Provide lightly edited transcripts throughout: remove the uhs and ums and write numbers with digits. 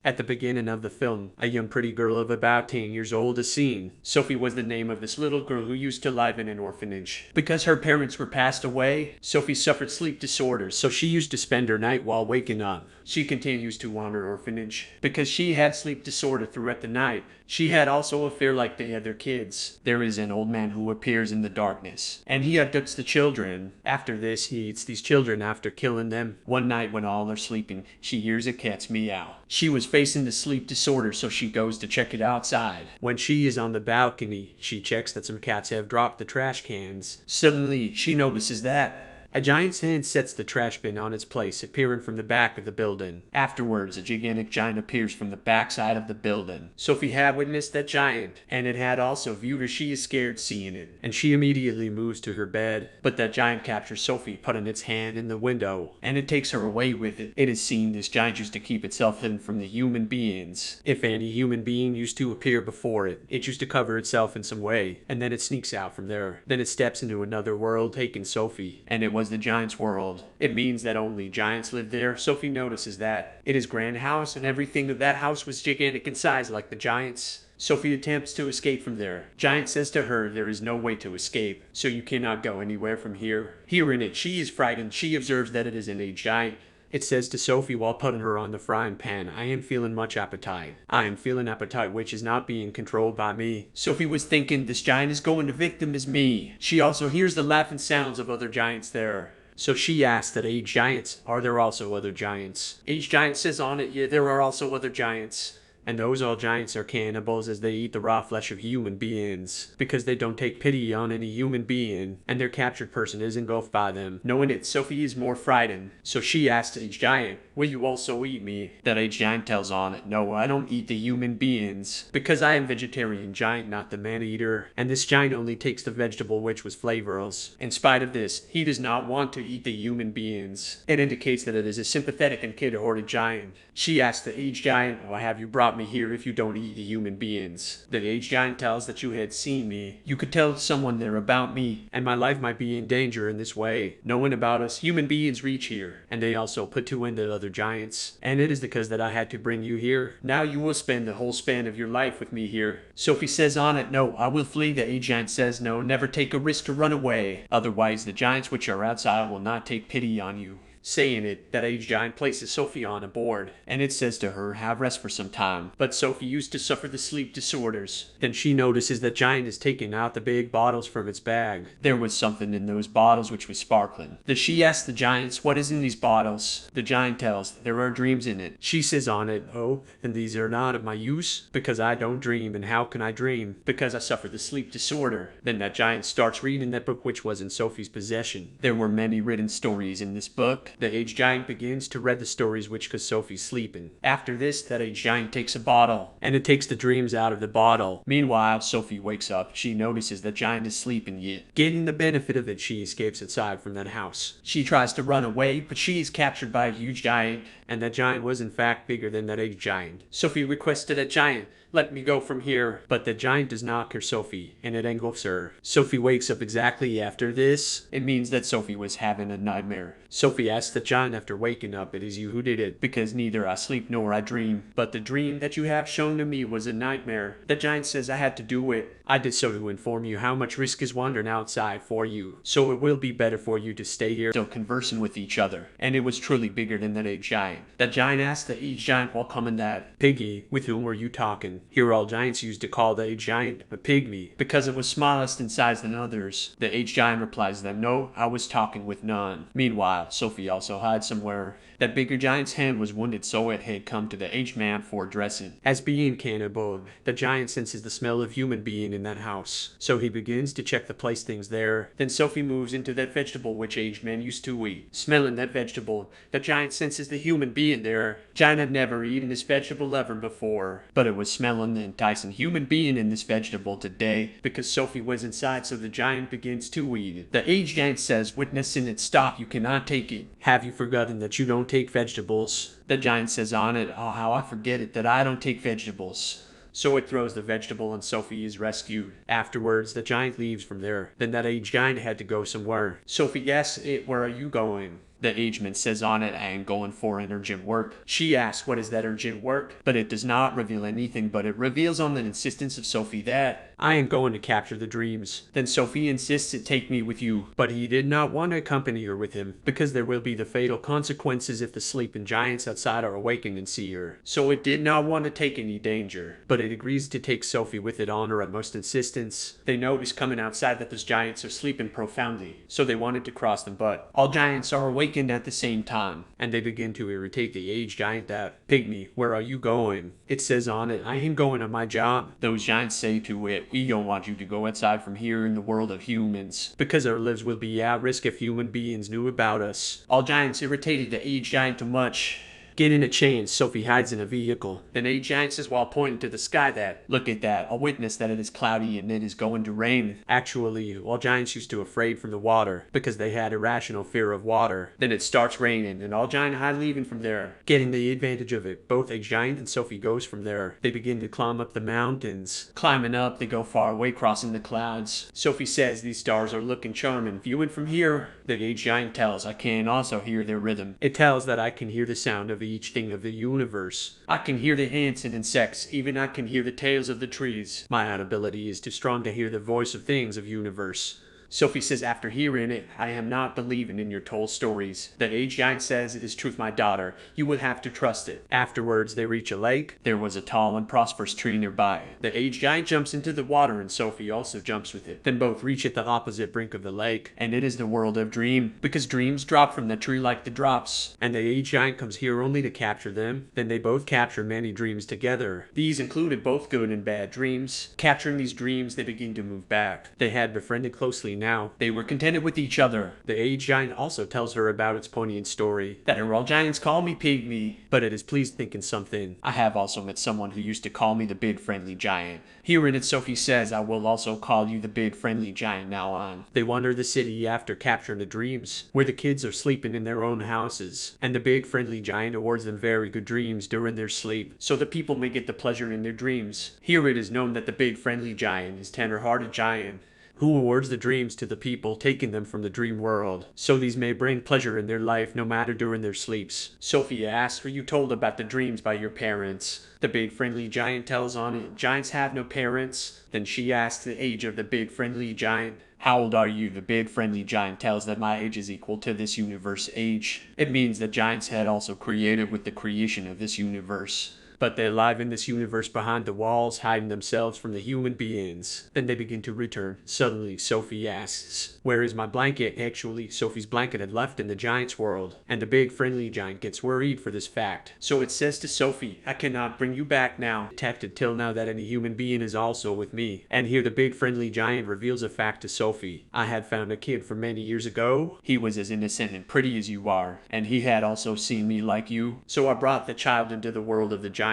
At the beginning of the film, a young pretty girl of about 10 years old is seen. Sophie was the name of this little girl who used to live in an orphanage. Because her parents were passed away, Sophie suffered sleep disorders, so she used to spend her night while waking up. She continues to wander orphanage. Because she had sleep disorder throughout the night, she had also a fear like the other kids. There is an old man who appears in the darkness, and he abducts the children. After this, he eats these children after killing them. One night when all are sleeping, she hears a cat's meow. She was facing the sleep disorder, so she goes to check it outside. When she is on the balcony, she checks that some cats have dropped the trash cans. Suddenly, she notices that a giant's hand sets the trash bin on its place, appearing from the back of the building. Afterwards, a gigantic giant appears from the backside of the building. Sophie had witnessed that giant, and it had also viewed her. She is scared seeing it, and she immediately moves to her bed. But that giant captures Sophie, putting its hand in the window, and it takes her away with it. It is seen this giant used to keep itself hidden from the human beings. If any human being used to appear before it, it used to cover itself in some way, and then it sneaks out from there. Then it steps into another world, taking Sophie, and it was the giant's world. It means that only giants live there. Sophie notices that. It is grand house, and everything of that house was gigantic in size like the giant's. Sophie attempts to escape from there. Giant says to her there is no way to escape, so you cannot go anywhere from here. Hearing it, she is frightened. She observes that it is an age giant. It says to Sophie while putting her on the frying pan, I am feeling much appetite. I am feeling appetite which is not being controlled by me. Sophie was thinking this giant is going to victimize me. She also hears the laughing sounds of other giants there. So she asks that age giants, are there also other giants? Age giant says on it, yeah, there are also other giants. And those all giants are cannibals as they eat the raw flesh of human beings. Because they don't take pity on any human being, and their captured person is engulfed by them. Knowing it, Sophie is more frightened. So she asks age giant, will you also eat me? That age giant tells on it, no, I don't eat the human beings. Because I am vegetarian giant, not the man-eater. And this giant only takes the vegetable which was flavorless. In spite of this, he does not want to eat the human beings. It indicates that it is a sympathetic and kid-hearted giant. She asks the age giant, why have you brought me here if you don't eat the human beings? The age giant tells that you had seen me. You could tell someone there about me, and my life might be in danger in this way. Knowing about us, human beings reach here, and they also put to end the other giants. And it is because that I had to bring you here. Now you will spend the whole span of your life with me here. Sophie says on it, no, I will flee. The age giant says no, never take a risk to run away. Otherwise the giants which are outside will not take pity on you. Saying it, that age giant places Sophie on a board, and it says to her, have rest for some time. But Sophie used to suffer the sleep disorders. Then she notices that giant is taking out the big bottles from its bag. There was something in those bottles which was sparkling. Then she asks the giants, what is in these bottles? The giant tells, there are dreams in it. She says on it, oh, and these are not of my use? Because I don't dream, and how can I dream? Because I suffer the sleep disorder. Then that giant starts reading that book which was in Sophie's possession. There were many written stories in this book. The age giant begins to read the stories which cause Sophie sleeping. After this, that age giant takes a bottle, and it takes the dreams out of the bottle. Meanwhile, Sophie wakes up. She notices that giant is sleeping yet. Getting the benefit of it, she escapes outside from that house. She tries to run away, but she is captured by a huge giant, and that giant was in fact bigger than that age giant. Sophie requested a giant, let me go from here. But the giant does not cure Sophie, and it engulfs her. Sophie wakes up exactly after this. It means that Sophie was having a nightmare. Sophie asks the giant after waking up, it is you who did it, because neither I sleep nor I dream. But the dream that you have shown to me was a nightmare. The giant says I had to do it. I did so to inform you how much risk is wandering outside for you. So it will be better for you to stay here, still conversing with each other. And it was truly bigger than that age giant. That giant asked the age giant while coming that, Piggy, with whom were you talking? Here all giants used to call the age giant a pygmy, because it was smallest in size than others. The age giant replies to them, no, I was talking with none. Meanwhile, Sophie also hides somewhere. That bigger giant's hand was wounded, so it had come to the aged man for dressing. As being cannibal, the giant senses the smell of human being in that house. So he begins to check the place things there. Then Sophie moves into that vegetable which aged man used to eat. Smelling that vegetable, the giant senses the human being there. Giant had never eaten this vegetable ever before, but it was smelling the enticing human being in this vegetable today, because Sophie was inside, so the giant begins to eat it. The aged giant says, witnessing it, stop, you cannot take it. Have you forgotten that you don't take vegetables? The giant says on it, oh, how I forget it, that I don't take vegetables. So it throws the vegetable and Sophie is rescued. Afterwards, the giant leaves from there. Then that age giant had to go somewhere. Sophie asks it, where are you going? The agent says on it, I ain't going for an urgent work. She asks what is that urgent work, but it does not reveal anything, but it reveals on the insistence of Sophie that I am going to capture the dreams. Then Sophie insists to take me with you, but he did not want to accompany her with him, because there will be the fatal consequences if the sleeping giants outside are awakened and see her. So it did not want to take any danger, but it agrees to take Sophie with it on her utmost insistence. They notice coming outside that those giants are sleeping profoundly, so they wanted to cross them, but all giants are awakened at the same time, and they begin to irritate the aged giant that, Pygmy, where are you going? It says on it, I am going on my job. Those giants say to it, we don't want you to go outside from here in the world of humans, because our lives will be at risk if human beings knew about us. All giants irritated the aged giant too much. Get in a chain, Sophie hides in a vehicle. Then a giant says while pointing to the sky that, look at that, I'll witness that it is cloudy and it is going to rain. Actually, all giants used to afraid from the water, because they had irrational fear of water. Then it starts raining, and all giant hide leaving from there, getting the advantage of it. Both a giant and Sophie goes from there. They begin to climb up the mountains. Climbing up, they go far away, crossing the clouds. Sophie says these stars are looking charming. Viewing from here, the aged giant tells I can also hear their rhythm. It tells that I can hear the sound of each thing of the universe. I can hear the ants and insects, even I can hear the tails of the trees. My own ability is too strong to hear the voice of things of universe. Sophie says after hearing it, I am not believing in your told stories. The aged giant says it is truth, my daughter. You will have to trust it. Afterwards, they reach a lake. There was a tall and prosperous tree nearby. The aged giant jumps into the water and Sophie also jumps with it. Then both reach at the opposite brink of the lake. And it is the world of dream, because dreams drop from the tree like the drops. And the aged giant comes here only to capture them. Then they both capture many dreams together. These included both good and bad dreams. Capturing these dreams, they begin to move back. They had befriended closely now. They were contented with each other. The aged giant also tells her about its poignant story, that all giants call me Pygmy, but it is pleased thinking something. I have also met someone who used to call me the big friendly giant. Herein it Sophie says I will also call you the big friendly giant now on. They wander the city after capturing the dreams, where the kids are sleeping in their own houses, and the big friendly giant awards them very good dreams during their sleep, so the people may get the pleasure in their dreams. Here it is known that the big friendly giant is tender-hearted giant, who awards the dreams to the people, taking them from the dream world, so these may bring pleasure in their life no matter during their sleeps. Sophia asks, were you told about the dreams by your parents? The big friendly giant tells on it, giants have no parents. Then she asks the age of the big friendly giant. How old are you? The big friendly giant tells that my age is equal to this universe age. It means that giants had also created with the creation of this universe. But they live in this universe behind the walls, hiding themselves from the human beings. Then they begin to return. Suddenly, Sophie asks, where is my blanket? Actually, Sophie's blanket had left in the giant's world, and the big friendly giant gets worried for this fact. So it says to Sophie, I cannot bring you back now. Detected till now that any human being is also with me. And here the big friendly giant reveals a fact to Sophie. I had found a kid from many years ago. He was as innocent and pretty as you are, and he had also seen me like you. So I brought the child into the world of the giants.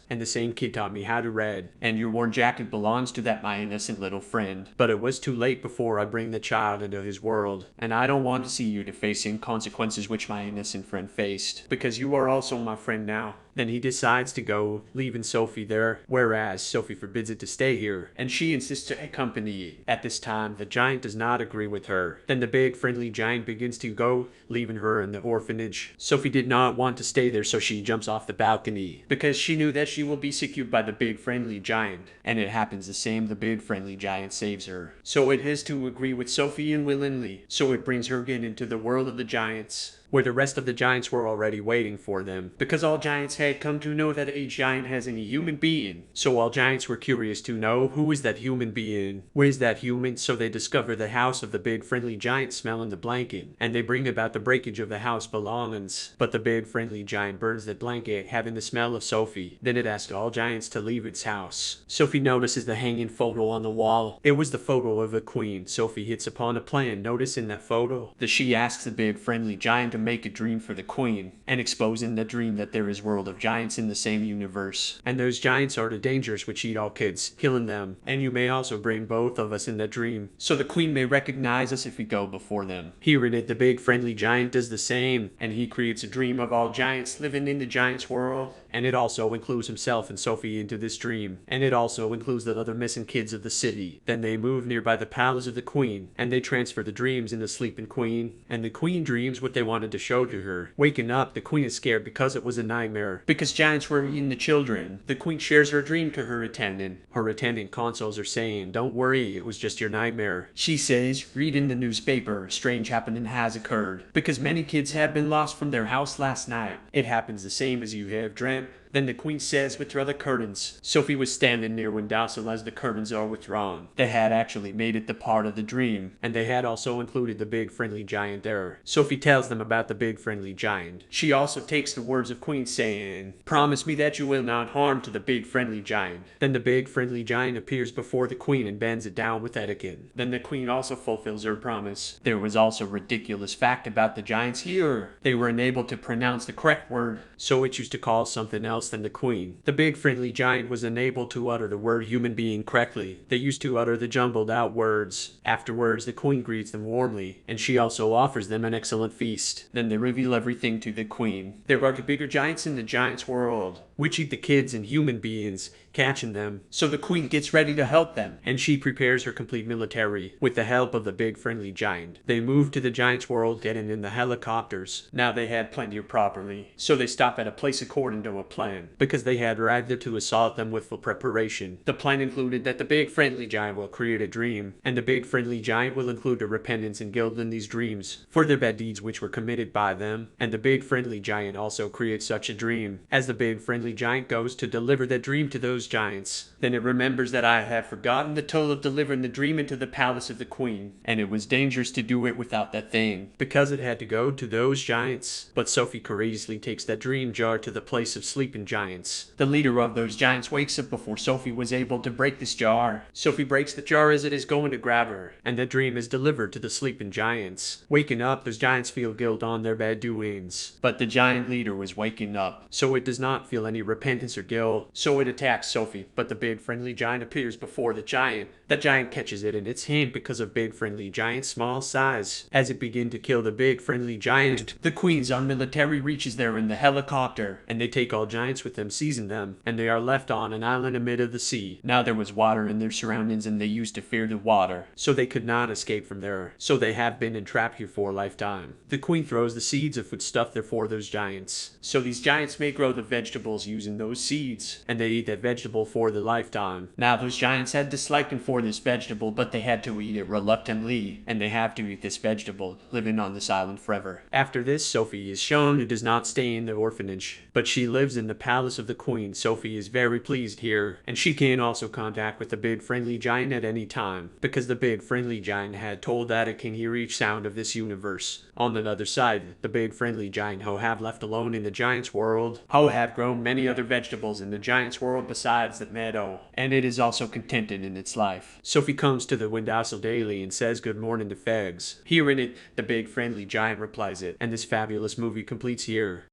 And the same kid taught me how to read. And your worn jacket belongs to that my innocent little friend. But it was too late before I bring the child into his world. And I don't want to see you to facing consequences which my innocent friend faced. Because you are also my friend now. Then he decides to go, leaving Sophie there, whereas Sophie forbids it to stay here, and she insists to accompany. At this time, the giant does not agree with her. Then the big friendly giant begins to go, leaving her in the orphanage. Sophie did not want to stay there, so she jumps off the balcony, because she knew that she will be secured by the big friendly giant. And it happens the same, the big friendly giant saves her. So it has to agree with Sophie unwillingly, so it brings her again into the world of the giants, where the rest of the giants were already waiting for them, because all giants had come to know that a giant has any human being. So all giants were curious to know, who is that human being? Where is that human? So they discover the house of the big friendly giant smelling the blanket, and they bring about the breakage of the house belongings. But the big friendly giant burns that blanket, having the smell of Sophie. Then it asks all giants to leave its house. Sophie notices the hanging photo on the wall. It was the photo of a queen. Sophie hits upon a plan, noticing that photo. She asks the big friendly giant to make a dream for the queen, and exposing the dream that there is world of giants in the same universe, and those giants are the dangers which eat all kids, killing them, and you may also bring both of us in the dream, so the queen may recognize us if we go before them. Hearing it, the big friendly giant does the same, and he creates a dream of all giants living in the giants world, and it also includes himself and Sophie into this dream, and it also includes the other missing kids of the city. Then they move nearby the palace of the queen, and they transfer the dreams in the sleeping queen, and the queen dreams what they wanted to show to her. Waking up, the queen is scared because it was a nightmare, because giants were eating the children. The queen shares her dream to her attendant. Her attendant consoles her saying, "Don't worry, it was just your nightmare." She says, "Read in the newspaper, a strange happening has occurred, because many kids have been lost from their house last night. It happens the same as you have dreamt." Then the queen says, "Withdraw the curtains." Sophie was standing near Windowsill as the curtains are withdrawn. They had actually made it the part of the dream, and they had also included the big friendly giant there. Sophie tells them about the big friendly giant. She also takes the words of Queen saying, "Promise me that you will not harm to the big friendly giant." Then the big friendly giant appears before the queen and bends it down with etiquette. Then the queen also fulfills her promise. There was also a ridiculous fact about the giants here. They were unable to pronounce the correct word, so it used to call something else than the queen. The big friendly giant was unable to utter the word human being correctly. They used to utter the jumbled out words. Afterwards, the queen greets them warmly, and she also offers them an excellent feast. Then they reveal everything to the queen. There are the bigger giants in the giants' world, which eat the kids and human beings, catching them. So the queen gets ready to help them, and she prepares her complete military with the help of the big friendly giant. They move to the giants' world, getting in the helicopters. Now they had planned it properly, so they stop at a place according to a plan, because they had arrived there to assault them with full preparation. The plan included that the big friendly giant will create a dream, and the big friendly giant will include a repentance and guilt in these dreams for their bad deeds which were committed by them, and the big friendly giant also creates such a dream. As the big friendly giant goes to deliver that dream to those giants, then it remembers that I have forgotten the toll of delivering the dream into the palace of the queen, and it was dangerous to do it without that thing, because it had to go to those giants. But Sophie courageously takes that dream jar to the place of sleeping giants. The leader of those giants wakes up before Sophie was able to break this jar. Sophie breaks the jar as it is going to grab her, and the dream is delivered to the sleeping giants. Waking up, those giants feel guilt on their bad doings, but the giant leader was waking up, so it does not feel any repentance or guilt, so it attacks Sophie, but the big friendly giant appears before the giant. The giant catches it in its hand because of big friendly giant's small size. As it begins to kill the big friendly giant, the queen's armed military reaches there in the helicopter, and they take all giants with them, seizing them, and they are left on an island amid of the sea. Now there was water in their surroundings, and they used to fear the water, so they could not escape from there. So they have been entrapped here for a lifetime. The queen throws the seeds of foodstuff there for those giants, so these giants may grow the vegetables using those seeds, and they eat that vegetable for the lifetime. Now those giants had disliking for this vegetable, but they had to eat it reluctantly, and they have to eat this vegetable, living on this island forever. After this, Sophie is shown who does not stay in the orphanage, but she lives in the palace of the queen. Sophie is very pleased here, and she can also contact with the big friendly giant at any time, because the big friendly giant had told that it can hear each sound of this universe. On the other side, the big friendly giant who have left alone in the giant's world, who have grown many other vegetables in the giant's world besides the meadow, and it is also contented in its life. Sophie comes to the Windowsill Daily and says good morning to Fegs. Hearing it, the big friendly giant replies it, and this fabulous movie completes here.